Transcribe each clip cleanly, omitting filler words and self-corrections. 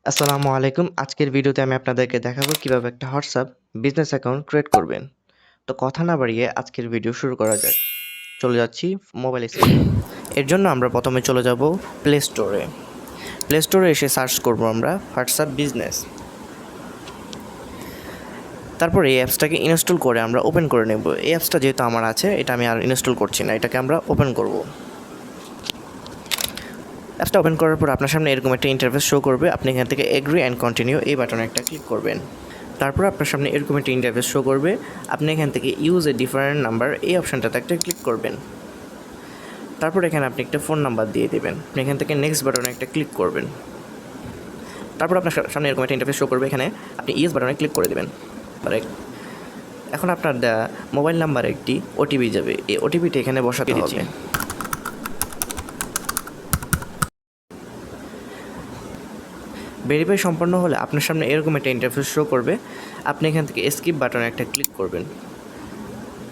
আসসালামু আলাইকুম। আজকের ভিডিওতে আমি আপনাদেরকে দেখাবো কিভাবে একটা হোয়াটসঅ্যাপ বিজনেস অ্যাকাউন্ট ক্রিয়েট করবেন। তো কথা না বাড়িয়ে আজকের ভিডিও শুরু করা যাক। চলে যাচ্ছি মোবাইল স্ক্রিনে। এর জন্য আমরা প্রথমে চলে যাব প্লে স্টোরে। প্লে স্টোরে এসে সার্চ করব আমরা হোয়াটসঅ্যাপ বিজনেস। তারপরে এই অ্যাপসটাকে ইনস্টল করে আমরা ওপেন করে নেব। এই অ্যাপসটা যেহেতু আমার আছে, এটা আমি আর ইনস্টল করছি না, এটাকে আমরা ওপেন করব। অ্যাপসটা ওপেন করার পর আপনার সামনে এরকম একটা ইন্টারফেস শো করবে। আপনি এখান থেকে এগ্রি অ্যান্ড কন্টিনিউ এই বাটনে একটা ক্লিক করবেন। তারপর আপনার সামনে এরকম একটা ইন্টারফেস শো করবে। আপনি এখান থেকে ইউজ এ ডিফারেন্ট নাম্বার এই অপশানটাতে একটা ক্লিক করবেন। তারপর এখানে আপনি একটা ফোন নাম্বার দিয়ে দেবেন। আপনি এখান থেকে নেক্সট বাটনে একটা ক্লিক করবেন। তারপর আপনার সামনে এরকম একটা ইন্টারফেস শো করবে। এখানে আপনি ইউজ বাটনে ক্লিক করে দেবেন। এখন আপনার দেওয়া মোবাইল নাম্বারে একটি ওটিপি যাবে। এই ওটিপিটি এখানে বসাতে হবে। ভেরিফাই সম্পন্ন হলে আপনার সামনে এরকম একটা ইন্টারফেস শো করবে। আপনি এখান থেকে স্কিপ বাটনে একটা ক্লিক করবেন।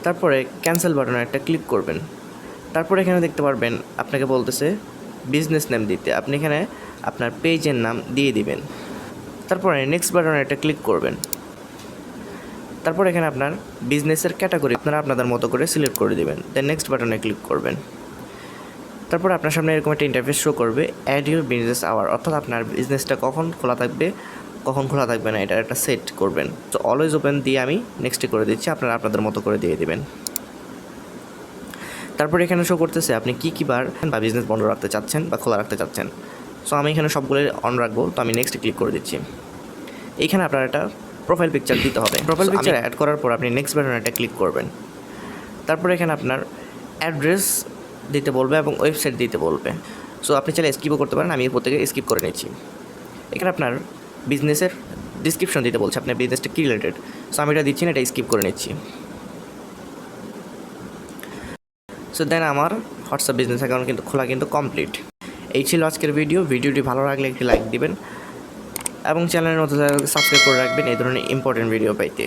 তারপরে ক্যান্সেল বাটনে একটা ক্লিক করবেন। তারপরে এখানে দেখতে পারবেন আপনাকে বলতেছে বিজনেস নেম দিতে। আপনি এখানে আপনার পেজের নাম দিয়ে দিবেন। তারপরে নেক্সট বাটনে একটা ক্লিক করবেন। তারপর এখানে আপনার বিজনেসের ক্যাটাগরি আপনারা আপনাদের মতো করে সিলেক্ট করে দিবেন। দেন নেক্সট বাটনে ক্লিক করবেন। তারপর আপনার সামনে এরকম একটা ইন্টারফেস শো করবে অ্যাড ইউর বিজনেস আওয়ার, অর্থাৎ আপনার বিজনেসটা কখন খোলা থাকবে কখন খোলা থাকবে না, এটা একটা সেট করবেন। তো অলওয়েজ ওপেন দিয়ে আমি নেক্সটে করে দিচ্ছি, আপনারা আপনাদের মতো করে দিয়ে দেবেন। তারপর এখানে শো করতেছে আপনি কী বার বা বিজনেস বন্ধ রাখতে চাচ্ছেন বা খোলা রাখতে চাচ্ছেন। সো আমি এখানে সবগুলো অন রাখবো, তো আমি নেক্সট ক্লিক করে দিচ্ছি। এইখানে আপনার একটা প্রোফাইল পিকচার দিতে হবে। প্রোফাইল পিকচার অ্যাড করার পর আপনি নেক্সট বাটনে একটা ক্লিক করবেন। তারপর এখানে আপনার অ্যাড্রেস দিতে বলবে এবং ওয়েবসাইট দিতে বলবে। সো আপনি চাইলে স্কিপও করতে পারেন, আমি এরপর থেকে স্কিপ করে নিচ্ছি। এখানে আপনার বিজনেসের ডিসক্রিপশন দিতে বলছে, আপনার বিজনেসটা কী রিলেটেড। সো আমি এটা দিচ্ছি না, এটা স্কিপ করে নিচ্ছি। সো দেন আমার হোয়াটসঅ্যাপ বিজনেস অ্যাকাউন্ট কিন্তু খোলা কিন্তু কমপ্লিট। এই ছিল আজকের ভিডিওটি ভালো লাগলে একটি লাইক দিবেন এবং চ্যানেলের মতো সাবস্ক্রাইব করে রাখবেন এই ধরনের ইম্পর্টেন্ট ভিডিও পাইতে।